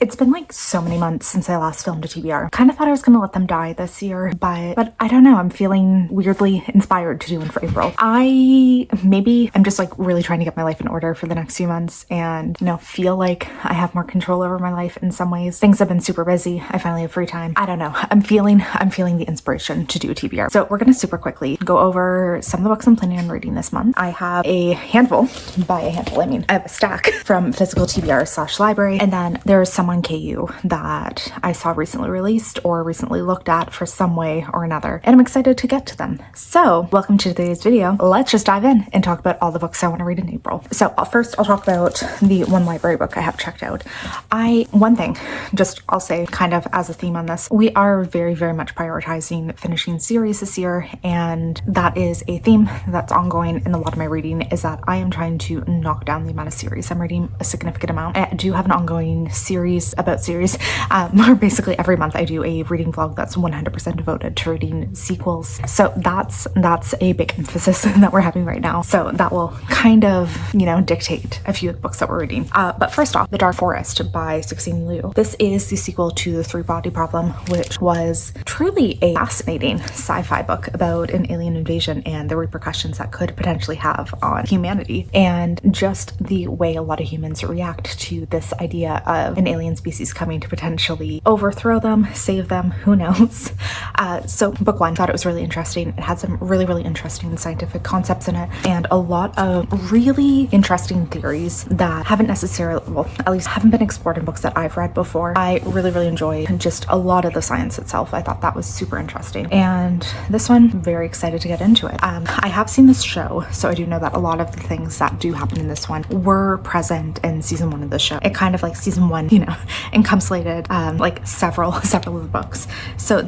It's been like so many months since I last filmed a TBR. Kind of thought I was gonna let them die this year, but I don't know. I'm feeling weirdly inspired to do one for April. I'm just like really trying to get my life in order for the next few months and, you know, feel like I have more control over my life in some ways. Things have been super busy. I finally have free time. I don't know. I'm feeling the inspiration to do a TBR. So we're gonna super quickly go over some of the books I'm planning on reading this month. I have a handful. By a handful, I mean I have a stack from physical TBR/library, and then there's some on KU that I saw recently released or recently looked at for some way or another, and I'm excited to get to them. So welcome to today's video. Let's just dive in and talk about all the books I want to read in April. So first I'll talk about the one library book I have checked out. I'll say kind of as a theme on this, we are very, very much prioritizing finishing series this year, and that is a theme that's ongoing in a lot of my reading, is that I am trying to knock down the amount of series I'm reading, a significant amount. I do have an ongoing series about series, where basically every month I do a reading vlog that's 100% devoted to reading sequels. So that's a big emphasis that we're having right now. So that will kind of, you know, dictate a few of the books that we're reading. But first off, The Dark Forest by Cixin Liu. This is the sequel to The Three-Body Problem, which was truly a fascinating sci-fi book about an alien invasion and the repercussions that could potentially have on humanity, and just the way a lot of humans react to this idea of an alien species coming to potentially overthrow them, save them, who knows. So book one, thought it was really interesting. It had some really, really interesting scientific concepts in it and a lot of really interesting theories that haven't necessarily, well, at least haven't been explored in books that I've read before. I really, really enjoyed just a lot of the science itself. I thought that was super interesting. And this one, very excited to get into it. I have seen this show, so I do know that a lot of the things that do happen in this one were present in season one of the show. It kind of like season one, you know, encapsulated like several of the books. So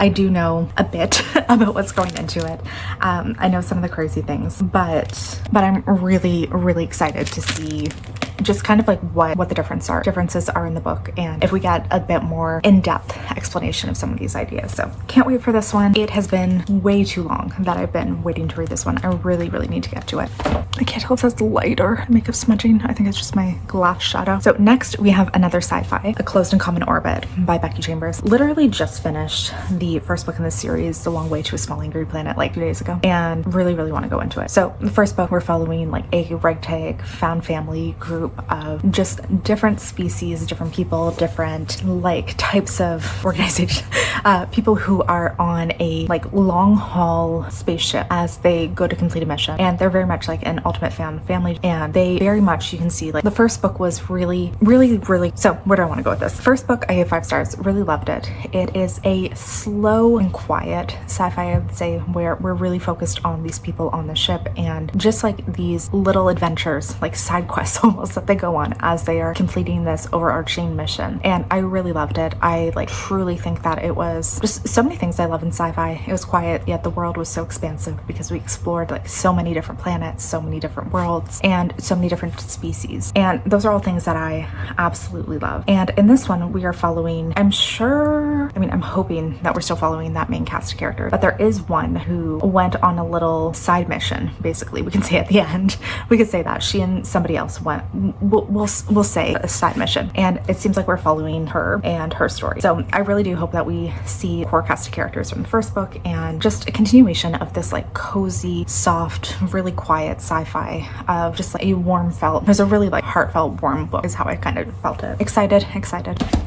I do know a bit about what's going into it. I know some of the crazy things, but I'm really, really excited to see just kind of like what the differences are in the book, and if we get a bit more in-depth explanation of some of these ideas. So can't wait for this one. It has been way too long that I've been waiting to read this one. I really, really need to get to it. I can't tell if that's light or makeup smudging. I think it's just my glass shadow. So next we have another sci-fi, A Closed and Common Orbit by Becky Chambers. Literally just finished the first book in this series, The Long Way to a Small Angry Planet, like 2 days ago, and really, really want to go into it. So the first book, we're following like a ragtag found family group of just different species, different people, different like types of organization, people who are on a like long haul spaceship as they go to complete a mission, and they're very much like an ultimate found family, and they very much, you can see like the first book was really, really, really, so where do I want to go with this? First book, I gave 5 stars, really loved it. It is a slow and quiet sci-fi, I would say, where we're really focused on these people on the ship and just like these little adventures, like side quests almost, that they go on as they are completing this overarching mission. And I really loved it. I like truly think that it was just so many things I love in sci-fi. It was quiet, yet the world was so expansive because we explored like so many different planets, so many different worlds, and so many different species. And those are all things that I absolutely love. And in this one, we are following, I'm hoping that we're still following that main cast of characters, but there is one who went on a little side mission, basically. We can say at the end, we could say that she and somebody else went, we'll say a side mission, and it seems like we're following her and her story. So I really do hope that we see core cast of characters from the first book and just a continuation of this like cozy, soft, really quiet sci-fi of just like a there's a really like heartfelt, warm book is how I kind of felt it. Excited.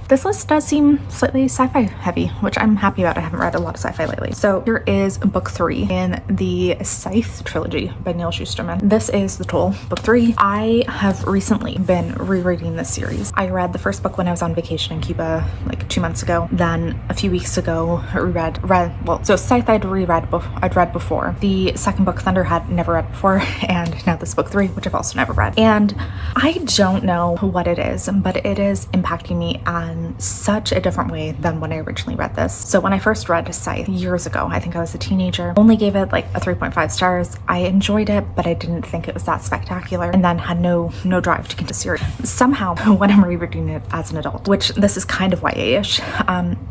This list does seem slightly sci-fi heavy, which I'm happy about. I haven't read a lot of sci-fi lately. So here is book 3 in the Scythe trilogy by Neil Shusterman. This is The Toll, book 3. I have recently been rereading this series. I read the first book when I was on vacation in Cuba like 2 months ago. Then a few weeks ago I so Scythe I'd read before. The second book, Thunder, had never read before, and now this book 3, which I've also never read. And I don't know what it is, but it is impacting me on such a different way than when I originally read this. So when I first read Scythe years ago, I think I was a teenager, only gave it like a 3.5 stars. I enjoyed it, but I didn't think it was that spectacular, and then had no drive to continue the series. Somehow, when I'm rereading it as an adult, which this is kind of YA-ish,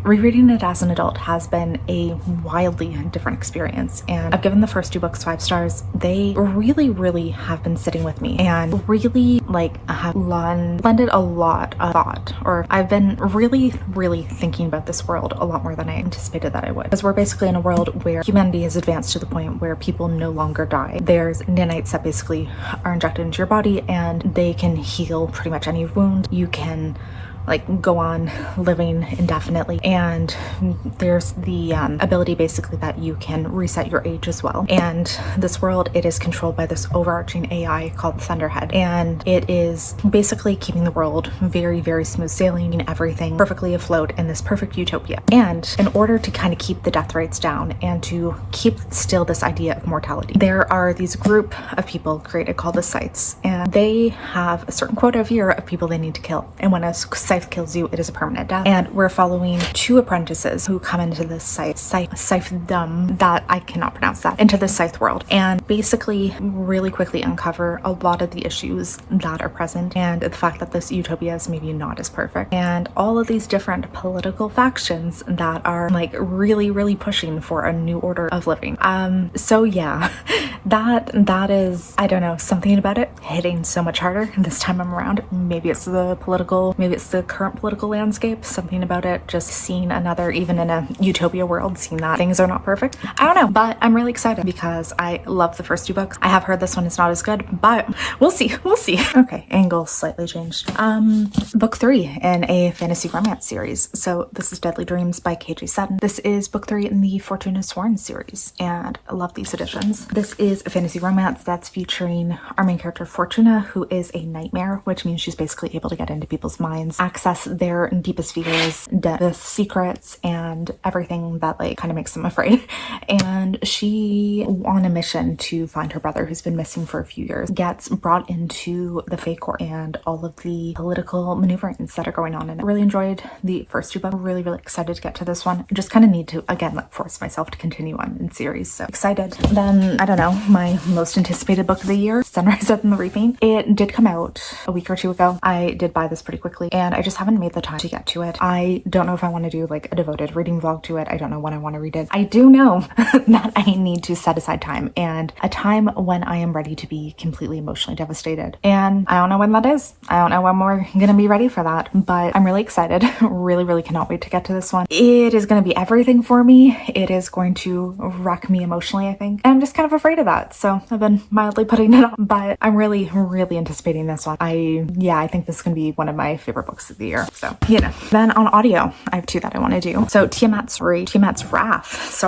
rereading it as an adult has been a wildly different experience. And I've given the first 2 books 5 stars. They really have been sitting with me and really have lended a lot of thought, or I've been really thinking about this world a lot more than I anticipated that I would. Because we're basically in a world where humanity has advanced to the point where people no longer die. There's nanites that basically are injected into your body and they can heal pretty much any wound. You can go on living indefinitely, and there's the ability basically that you can reset your age as well. And this world, it is controlled by this overarching AI called the Thunderhead, and it is basically keeping the world very smooth sailing, everything perfectly afloat in this perfect utopia. And in order to kind of keep the death rates down and to keep still this idea of mortality, there are these group of people created called the Scythes, and they have a certain quota of year of people they need to kill. And when a Scythe kills you, it is a permanent death. And we're following 2 apprentices who come into this Scythedom, that I cannot pronounce that, into the Scythe world, and basically really quickly uncover a lot of the issues that are present, and the fact that this utopia is maybe not as perfect, and all of these different political factions that are really pushing for a new order of living. So yeah, that is, I don't know, something about it hitting so much harder this time I'm around. Maybe it's the current political landscape, something about it, just seeing another, even in a utopia world, seeing that things are not perfect. I don't know, but I'm really excited because I love the first 2 books. I have heard this one is not as good, but we'll see. Okay, angle slightly changed. Book 3 in a fantasy romance series. So this is Deadly Dreams by KJ Sutton. This is book 3 in the Fortuna Sworn series, and I love these editions. This is a fantasy romance that's featuring our main character Fortuna, who is a nightmare, which means she's basically able to get into people's minds, access their deepest fears, the secrets, and everything that kind of makes them afraid. And she, on a mission to find her brother who's been missing for a few years, gets brought into the Fae Court and all of the political maneuverings that are going on in it. Really enjoyed the first 2 books. Really excited to get to this one. I just kind of need to again force myself to continue on in series, so excited. Then, I don't know, my most anticipated book of the year, Sunrise and the Reaping. It did come out a week or 2 ago. I did buy this pretty quickly, and I just haven't made the time to get to it. I don't know if I want to do a devoted reading vlog to it. I don't know when I want to read it. I do know that I need to set aside time, and a time when I am ready to be completely emotionally devastated. And I don't know when that is. I don't know when we're gonna be ready for that, but I'm really excited. Really cannot wait to get to this one. It is going to be everything for me. It is going to wreck me emotionally, I think. And I'm just kind of afraid of that, so I've been mildly putting it off, but I'm really anticipating this one. I think this is going to be one of my favorite books of the year. So, Then on audio, I have 2 that I want to do. So Tiamat's Wrath,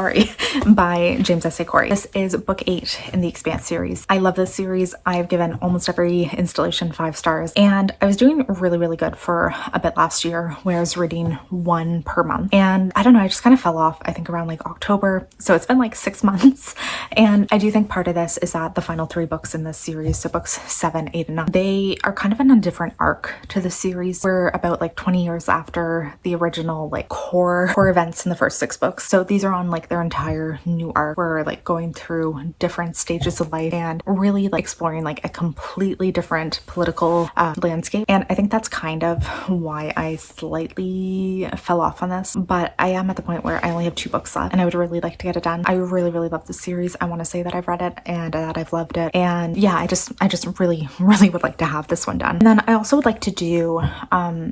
by James S.A. Corey. This is book 8 in the Expanse series. I love this series. I've given almost every installation 5 stars, and I was doing really good for a bit last year where I was reading 1 per month. And I don't know, I just kind of fell off, I think around October. So it's been 6 months. And I do think part of this is that the final 3 books in this series, so books 7, 8, and 9, they are kind of in a different arc to the series. We're about 20 years after the original core events in the first 6 books. So these are on their entire new arc. We're going through different stages of life and really exploring a completely different political landscape. And I think that's kind of why I slightly fell off on this, but I am at the point where I only have 2 books left and I would really like to get it done. I really love this series. I want to say that I've read it and that I've loved it, and yeah, I just really would like to have this one done. And then I also would like to do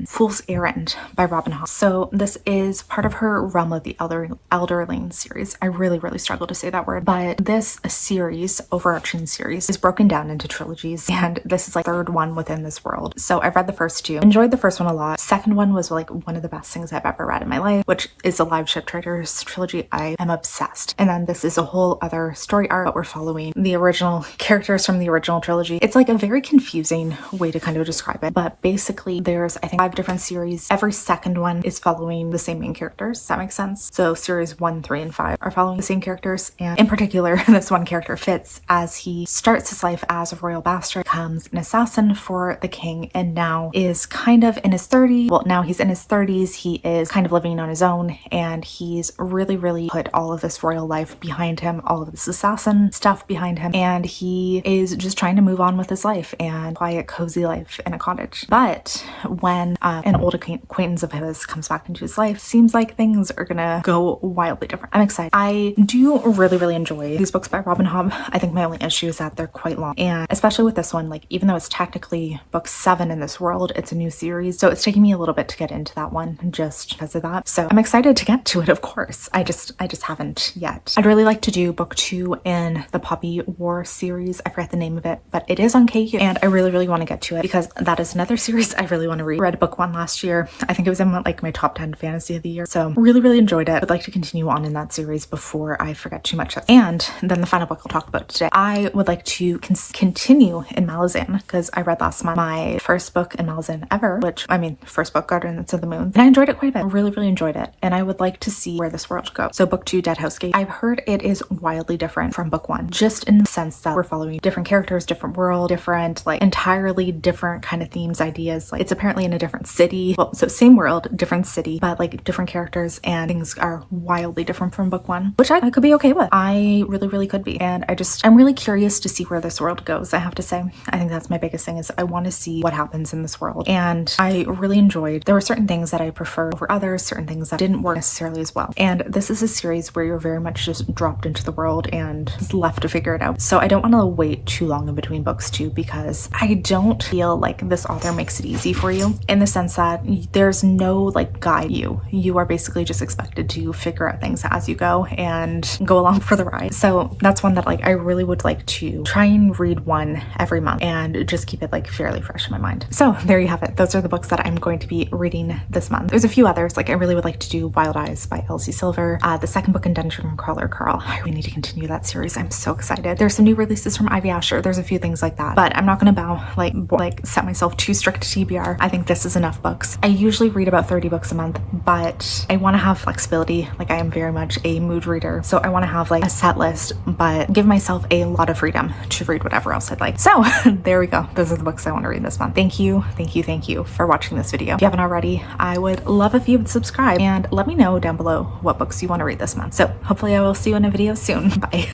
Fool's Errand by Robin Hobb. So this is part of her Realm of the Elderling series. I really struggle to say that word, but this series, overarching series, is broken down into trilogies, and this is 3rd one within this world. So I've read the first 2, enjoyed the first one a lot. Second one was one of the best things I've ever read in my life, which is the Live Ship Traders trilogy. I am obsessed. And then this is a whole other story arc, but we're following the original characters from the original trilogy. It's a very confusing way to kind of describe it, but basically there's, I think, 5 different series. Every second one is following the same main characters. Does that make sense? So series 1, 3, and 5 are following the same characters, and in particular, this one character Fitz, as he starts his life as a royal bastard, becomes an assassin for the king, and now is kind of in his 30s. Well, now he's in his 30s. He is kind of living on his own, and he's really put all of this royal life behind him, all of this assassin stuff behind him, and he is just trying to move on with his life and quiet, cozy life in a cottage. But when an old acquaintance of his comes back into his life, seems like things are gonna go wildly different. I'm excited. I do really enjoy these books by Robin Hobb. I think my only issue is that they're quite long, and especially with this one, like, even though it's technically book 7 in this world, it's a new series, so it's taking me a little bit to get into that one just because of that. So I'm excited to get to it, of course. I just haven't yet. I'd really like to do book 2 in the Poppy War series. I forget the name of it, but it is on KU, and I really want to get to it because that is another series I really want to read. Read book 1 last year. I think it was in like my top 10 fantasy of the year, so really enjoyed it. I'd like to continue on in that series before I forget too much. And then the final book I'll talk about today, I would like to continue in Malazan, because I read last month my first book in Malazan ever, which, I mean, first book, Guardians of the Moon, and I enjoyed it quite a bit. Really enjoyed it, and I would like to see where this world goes. So book 2, Dead House Gate, I've heard it is wildly different from book 1, just in the sense that we're following different characters, different world, different, like, entirely different kind of themes, ideas. Like, it's apparently in a different city. Well, so same world, different city, but like different characters, and things are wildly different from book 1, which I could be okay with. I really could be, and I'm really curious to see where this world goes. I have to say, I think that's my biggest thing, is I want to see what happens in this world, and I really enjoyed. There were certain things that I preferred over others, certain things that didn't work necessarily as well, and this is a series where you're very much just dropped into the world and left to figure it out. So I don't want to wait too long in between books too, because I don't feel like this author makes it easy for you, in the sense that there's no like guide. You are basically just expected to figure out things as you go and go along for the ride. So that's one that, like, I really would like to try and read one every month and just keep it like fairly fresh in my mind. So there you have it. Those are the books that I'm going to be reading this month. There's a few others, like I really would like to do Wild Eyes by Elsie Silver, the second book in Dungeon Crawler Carl. I really need to continue that series. I'm so excited. There's some new releases from Ivy Asher. There's a few things like that, but I'm not going to like set myself too strict to TBR. I think this is enough books. I usually read about 30 books a month, but I want to have flexibility. Like, I am very much a mood reader, so I want to have like a set list, but give myself a lot of freedom to read whatever else I'd like. So there we go. Those are the books I want to read this month. Thank you for watching this video. If you haven't already, I would love if you would subscribe and let me know down below what books you want to read this month. So hopefully I will see you in a video soon. Bye.